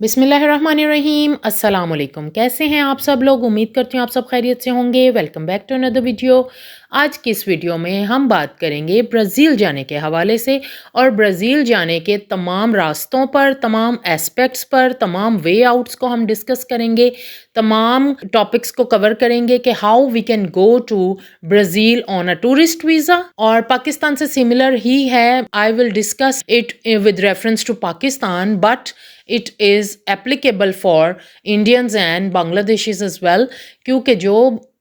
बिस्मिल्लाहिर्रहमानिर्रहीम अस्सलाम वालेकुम। कैसे हैं आप सब लोग? उम्मीद करती हूँ आप सब खैरियत से होंगे। Welcome back to another video. आज की इस वीडियो में हम बात करेंगे ब्राज़ील जाने के हवाले से और ब्राज़ील जाने के तमाम रास्तों पर, तमाम एस्पेक्ट्स पर, तमाम वे आउट्स को हम डिस्कस करेंगे, तमाम टॉपिक्स को कवर करेंगे कि how we can go to Brazil on a tourist visa. और पाकिस्तान से सिमिलर ही है। I will discuss it with reference to Pakistan but it is applicable for Indians and Bangladeshis as well, क्योंकि जो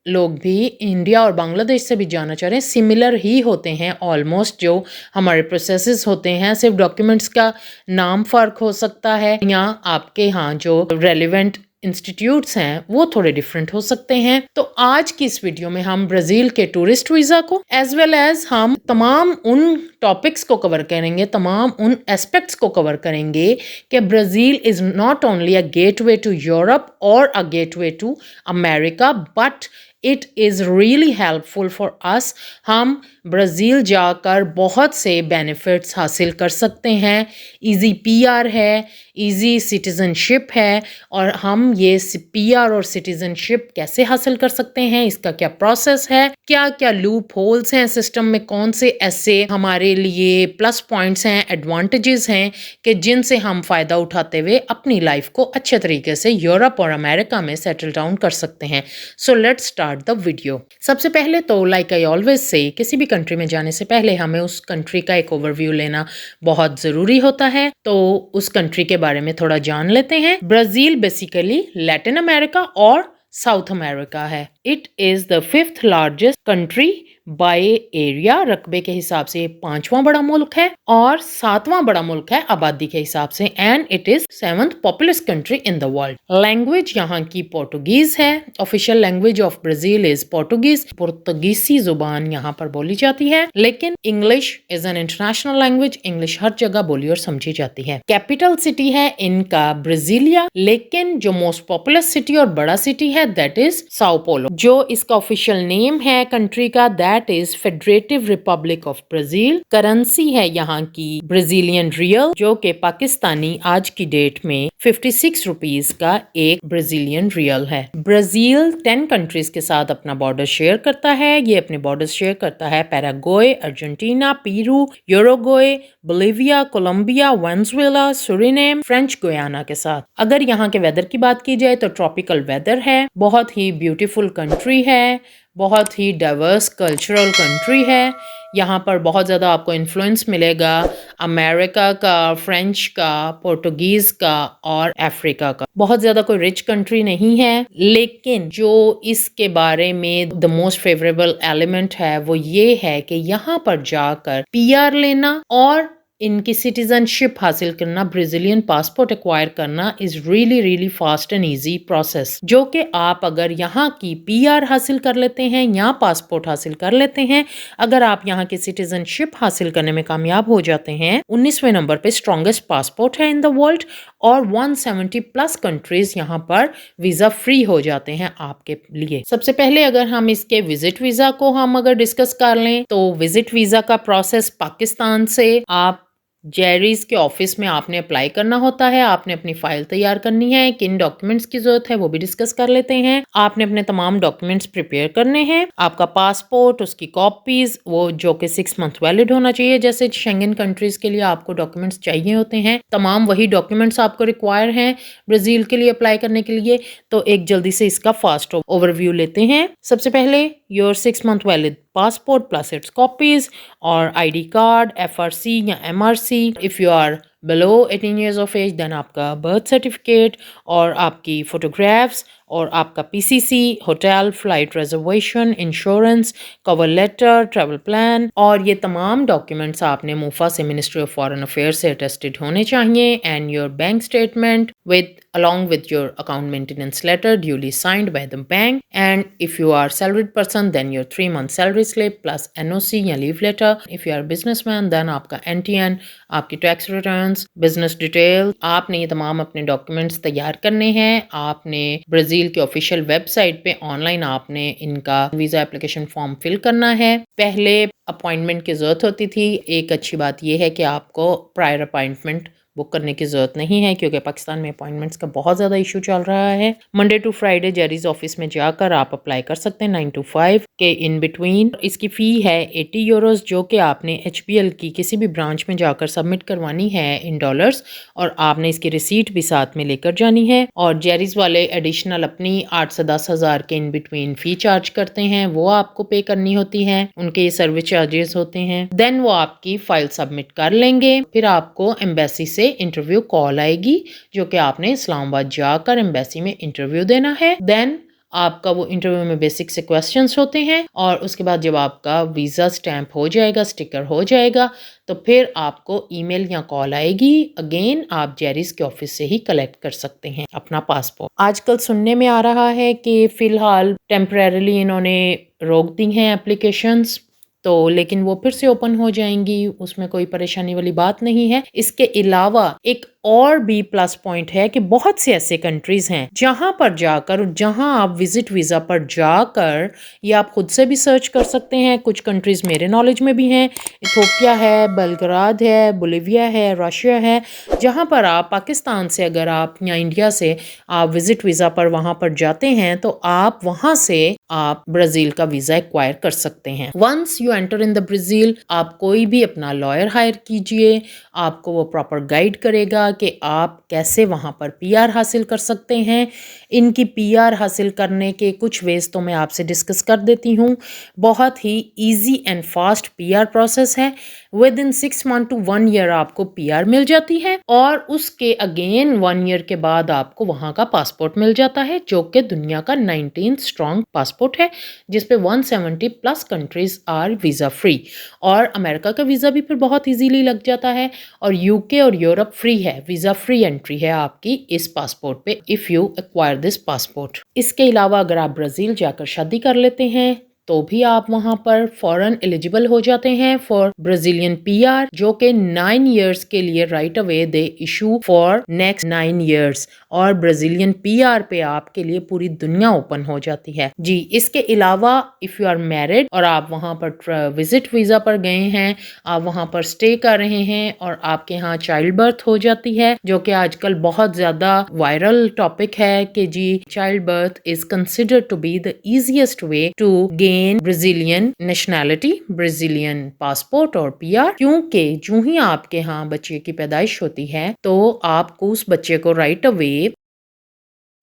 लोग भी इंडिया और बांग्लादेश से भी जाना चाह रहे हैं सिमिलर ही होते हैं ऑलमोस्ट। जो हमारे प्रोसेसेस होते हैं, सिर्फ डॉक्यूमेंट्स का नाम फ़र्क हो सकता है या आपके यहाँ जो रेलिवेंट इंस्टीट्यूट्स हैं वो थोड़े डिफरेंट हो सकते हैं। तो आज की इस वीडियो में हम ब्राज़ील के टूरिस्ट वीज़ा को एज वेल एज हम तमाम उन टॉपिक्स को कवर करेंगे, तमाम उन एस्पेक्ट्स को कवर करेंगे कि Brazil is not only a gateway to Europe और a gateway to America but it is really helpful for us. हम ब्राज़ील जाकर बहुत से बेनिफिट्स हासिल कर सकते हैं। इजी पीआर है, इजी सिटीज़नशिप है और हम ये पीआर और सिटीज़नशिप कैसे हासिल कर सकते हैं, इसका क्या प्रोसेस है, क्या क्या लूप होल्स हैं सिस्टम में, कौन से ऐसे हमारे लिए प्लस पॉइंट्स हैं, एडवांटेजेस हैं कि जिनसे हम फ़ायदा उठाते हुए अपनी लाइफ को अच्छे तरीके से यूरोप और अमेरिका में सेटल डाउन कर सकते हैं। So let's start the video. सबसे पहले तो लाइक आई ऑलवेज से किसी भी कंट्री में जाने से पहले हमें उस कंट्री का एक ओवरव्यू लेना बहुत ज़रूरी होता है। तो उस कंट्री के बारे में थोड़ा जान लेते हैं। ब्राज़ील बेसिकली लैटिन अमेरिका और साउथ अमेरिका है। It is the 5th largest country by area. रकबे के हिसाब से 5वां बड़ा मुल्क है और 7वां बड़ा मुल्क है आबादी के हिसाब से। And it is 7th populous country in the world. Language यहाँ की पोर्टुगीज है। Official language of Brazil is Portuguese. पुर्तगीसी जुबान यहाँ पर बोली जाती है, लेकिन English is an international language. English हर जगह बोली और समझी जाती है। कैपिटल सिटी है इनका ब्राज़ीलिया, लेकिन जो मोस्ट पॉपुलस सिटी और बड़ा सिटी है दैट इज साओ पोलो। जो इसका ऑफिशियल नेम है कंट्री का that is federative republic of Brazil. Currency है यहाँ की ब्राज़ीलियन रियल, जो कि पाकिस्तानी आज की डेट में 56 रुपीस का एक ब्राज़ीलियन रियल है। ब्राज़ील 10 कंट्रीज के साथ अपना बॉर्डर शेयर करता है। ये अपने बॉर्डर शेयर करता है Paraguay, Argentina, Peru, Uruguay, Bolivia, Colombia, Venezuela, Suriname, French Guiana के साथ। अगर यहाँ के वेदर की बात की जाए तो ट्रॉपिकल वेदर है, बहुत ही ब्यूटीफुल कंट्री है, बहुत ही डाइवर्स कल्चरल कंट्री है। यहाँ पर बहुत ज़्यादा आपको इन्फ्लुएंस मिलेगा अमेरिका का, फ्रेंच का, पोर्टुगीज़ का और अफ्रीका का। बहुत ज़्यादा कोई रिच कंट्री नहीं है, लेकिन जो इसके बारे में द मोस्ट फेवरेबल एलिमेंट है वो ये है कि यहाँ पर जाकर पीआर लेना और इनकी सिटीजनशिप हासिल करना, ब्राज़ीलियन पासपोर्ट एक्वायर करना is really really fast and easy process. जो कि आप अगर यहाँ की पीआर हासिल कर लेते हैं या पासपोर्ट हासिल कर लेते हैं, अगर आप यहाँ की सिटीजनशिप हासिल करने में कामयाब हो जाते हैं, 19वें नंबर पे स्ट्रॉन्गेस्ट पासपोर्ट है इन द वर्ल्ड और 170 प्लस कंट्रीज यहाँ पर वीज़ा फ्री हो जाते हैं आपके लिए। सबसे पहले अगर हम इसके विजिट वीज़ा को हम अगर डिस्कस कर लें तो विजिट वीज़ा का प्रोसेस पाकिस्तान से आप जेरीज के ऑफिस में आपने अप्लाई करना होता है। आपने अपनी फाइल तैयार करनी है, किन डॉक्यूमेंट्स की जरूरत है वो भी डिस्कस कर लेते हैं। आपने अपने तमाम डॉक्यूमेंट्स प्रिपेयर करने हैं। आपका पासपोर्ट, उसकी कॉपीज, वो जो कि 6 मंथ वैलिड होना चाहिए, जैसे शेंगन कंट्रीज के लिए आपको डॉक्यूमेंट्स चाहिए होते हैं, तमाम वही डॉक्यूमेंट्स आपको रिक्वायर हैं ब्राज़ील के लिए अप्लाई करने के लिए। तो एक जल्दी से इसका फास्ट ओवरव्यू लेते हैं। सबसे पहले your 6 month valid passport plus its copies or ID card, FRC या MRC. If you are below 18 years of age then आपका birth certificate और आपकी photographs और आपका PCC, hotel, flight reservation, insurance, cover letter, travel plan और ये तमाम documents आपने मूफा से, मिनिस्ट्री ऑफ फॉरेन अफेयर्स से अटेस्टेड होने चाहिए। And your bank statement with along with your account maintenance letter duly signed by the bank, and if you are salaried person then your 3-month salary slip plus NOC या leave letter. if you are a businessman then आपका NTN, आपकी tax returns, business detail, आपने ये तमाम अपने documents तैयार करने हैं। आपने ब्राज़ील के ऑफिशियल वेबसाइट पे ऑनलाइन आपने इनका वीज़ा एप्लीकेशन फॉर्म फिल करना है। पहले अपॉइंटमेंट की ज़रूरत होती थी। एक अच्छी बात यह है कि आपको प्रायर अपॉइंटमेंट बुक करने की ज़रूरत नहीं है क्योंकि पाकिस्तान में अपॉइंटमेंट्स का बहुत ज़्यादा इशू चल रहा है। Monday to Friday Gerry's office में जाकर आप अप्लाई कर सकते हैं 9 to 5 के इन बिटवीन। इसकी फ़ी है 80 यूरोज़ जो कि आपने HBL की किसी भी ब्रांच में जाकर सबमिट करवानी है इन डॉलर्स, और आपने इसकी रिसीट भी साथ में लेकर जानी है। और जेरीज वाले एडिशनल अपनी 8 से 10 हज़ार के इन बिटवीन फ़ी चार्ज करते हैं, वो आपको पे करनी होती है, उनके ये सर्विस चार्जेस होते हैं। देन वो आपकी फाइल सबमिट कर लेंगे, फिर आपको एम्बेसी से इंटरव्यू कॉल आएगी जो कि आपने इस्लामाबाद जाकर एम्बेसी में इंटरव्यू देना है। देन आपका वो इंटरव्यू में बेसिक से क्वेश्चंस होते हैं और उसके बाद जब आपका वीज़ा स्टैंप हो जाएगा, स्टिकर हो जाएगा, तो फिर आपको ईमेल या कॉल आएगी। अगेन आप जेरीज के ऑफिस से ही कलेक्ट कर सकते हैं अपना पासपोर्ट। आजकल सुनने में आ रहा है कि फ़िलहाल टेम्परेरीली इन्होंने रोक दी हैं एप्लीकेशंस, तो लेकिन वो फिर से ओपन हो जाएंगी, उसमें कोई परेशानी वाली बात नहीं है। इसके अलावा एक और भी प्लस पॉइंट है कि बहुत से ऐसे कंट्रीज हैं जहां पर जाकर, जहां आप विजिट वीज़ा पर जाकर, या आप खुद से भी सर्च कर सकते हैं, कुछ कंट्रीज मेरे नॉलेज में भी हैं, इथोपिया है, बेलग्राद है, बोलिविया है, रशिया है, जहां पर आप पाकिस्तान से अगर आप या इंडिया से आप विजिट वीज़ा पर वहां पर जाते हैं तो आप वहां से आप ब्राज़ील का वीज़ा एक्वायर कर सकते हैं। Once you enter in the Brazil, आप कोई भी अपना लॉयर हायर कीजिए, आपको वो प्रॉपर गाइड करेगा कि आप कैसे वहाँ पर PR हासिल कर सकते हैं। इनकी PR हासिल करने के कुछ वेज तो मैं आपसे डिस्कस कर देती हूँ। बहुत ही easy and fast PR process है। Within 6 month to 1 year आपको PR मिल जाती है और उसके अगेन 1 year के बाद आपको वहाँ का पासपोर्ट मिल जाता है जो कि दुनिया का 19th स्ट्रॉन्ग पासपोर्ट है, जिसपे 170 plus countries are visa free. और अमेरिका का वीज़ा भी फिर बहुत इजीली लग जाता है और UK और यूरोप फ्री है, वीज़ा फ्री एंट्री है आपकी इस पासपोर्ट पे if you acquire this passport. इसके अलावा अगर आप ब्राज़ील जाकर शादी कर लेते हैं तो भी आप वहां पर फॉरन एलिजिबल हो जाते हैं फॉर ब्राजीलियन PR, जो कि 9 years के लिए right away they issue for next 9 years, और ब्राजीलियन PR पे आपके लिए पूरी दुनिया ओपन हो जाती है जी। इसके अलावा इफ यू आर मैरिड और आप वहां पर विजिट वीजा पर गए हैं, आप वहां पर स्टे कर रहे हैं और आपके यहाँ चाइल्ड बर्थ हो जाती है, जो कि आजकल बहुत ज्यादा वायरल टॉपिक है कि जी child birth is considered to be the easiest way to gain Brazilian nationality, Brazilian passport और PR, क्योंकि जो ही आपके यहाँ बच्चे की पैदाइश होती है तो आपको उस बच्चे को right away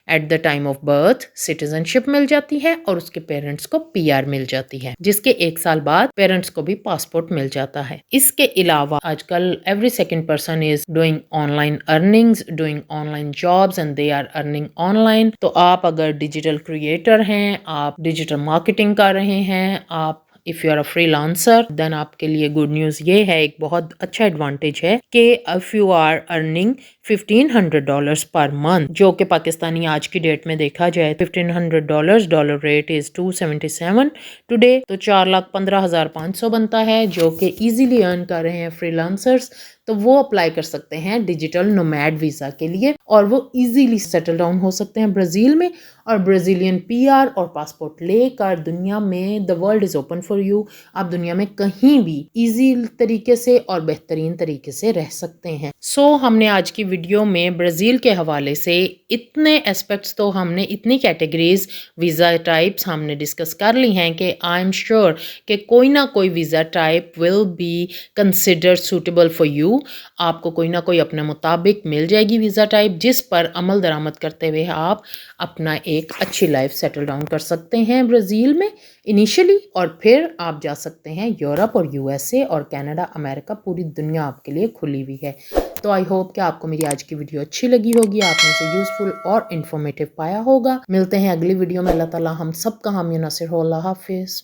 at the time of birth citizenship मिल जाती है और उसके पेरेंट्स को PR मिल जाती है, जिसके 1 साल बाद पेरेंट्स को भी पासपोर्ट मिल जाता है। इसके अलावा आजकल every second person is doing online earnings, doing online jobs and they are earning online. तो आप अगर डिजिटल क्रिएटर हैं, आप डिजिटल मार्केटिंग कर रहे हैं, आप if you are a freelancer, then आपके लिए गुड न्यूज़ ये है, एक बहुत अच्छा एडवांटेज है कि if you are earning $1,500 per month, जो कि पाकिस्तानी आज की डेट में देखा जाए $1,500 डॉलर रेट इज़ 277 टुडे, तो 4,15,500 बनता है, जो कि इजीली अर्न कर रहे हैं फ्रीलांसर्स। तो वो अप्लाई कर सकते हैं डिजिटल नोमैड वीज़ा के लिए और वो इजीली सेटल डाउन हो सकते हैं ब्राज़ील में और ब्राज़ीलियन PR और पासपोर्ट लेकर दुनिया में the world is open for you. आप दुनिया में कहीं भी इजी तरीके से और बेहतरीन तरीके से रह सकते हैं। सो हमने आज की वीडियो में ब्राज़ील के हवाले से इतने एस्पेक्ट्स, तो हमने इतनी कैटेगरीज वीज़ा टाइप्स हमने डिस्कस कर ली हैं कि आई एम श्योर कि कोई ना कोई visa type will be considered suitable for you. आपको कोई ना कोई अपने मुताबिक मिल जाएगी वीज़ा टाइप, जिस पर अमल दरामद करते हुए आप अपना एक अच्छी लाइफ सेटल डाउन कर सकते हैं ब्राज़ील में इनिशियली, और फिर आप जा सकते हैं यूरोप और USA और कनाडा, अमेरिका, पूरी दुनिया आपके लिए खुली हुई है। तो आई होप कि आपको मेरी आज की वीडियो अच्छी लगी होगी, आपने इसे यूजफुल और इन्फॉर्मेटिव पाया होगा। मिलते हैं अगली वीडियो में। अल्लाह ताला हम सब का हामी नासिर हो। अल्लाह हाफिज़।